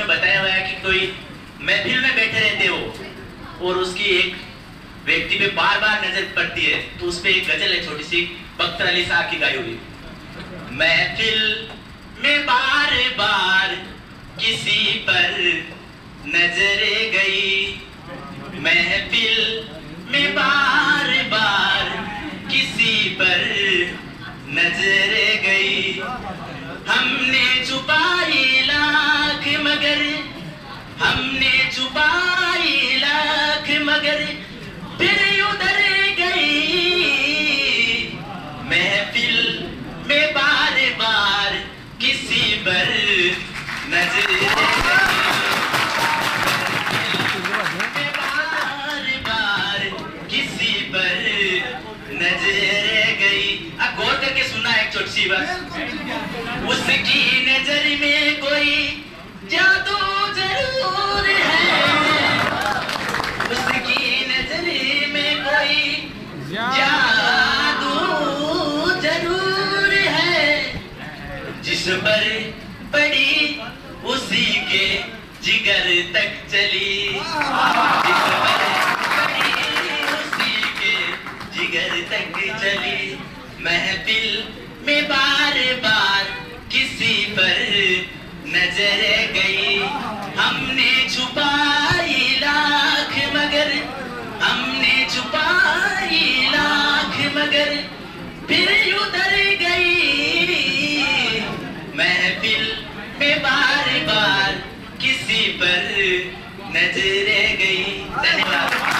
उसमें बताया हुआ है कि कोई महफिल में बैठे रहते हो और उसकी एक व्यक्ति पे बार बार नजर पड़ती है, तो उस पे एक गजल है छोटी सी, बख्तर अली साहब की गाई हुई। महफिल में बार बार किसी पर नजरें गई, महफिल में बार बार किसी पर नजरें गई, हमने छुपाई लाख मगर, हमने छुपाई लाख मगर फिर उधर गई, महफिल में बार बार किसी पर नजर गई, बार बार किसी पर नजर गई। अब गौर करके सुना एक छोटी सी बात, उसकी नजर में कोई जादू जरूर है, उसकी नजर में कोई जादू जरूर है, जिस पर पड़ी उसी के जिगर तक चली, जिस पर पड़ी उसी के जिगर तक चली, महफिल में बार बार किसी पर नजर गई, हमने छुपाई लाख मगर, हमने छुपाई लाख मगर फिर उधर गई, महफिल में बार बार किसी पर नजर गई। धन्यवाद।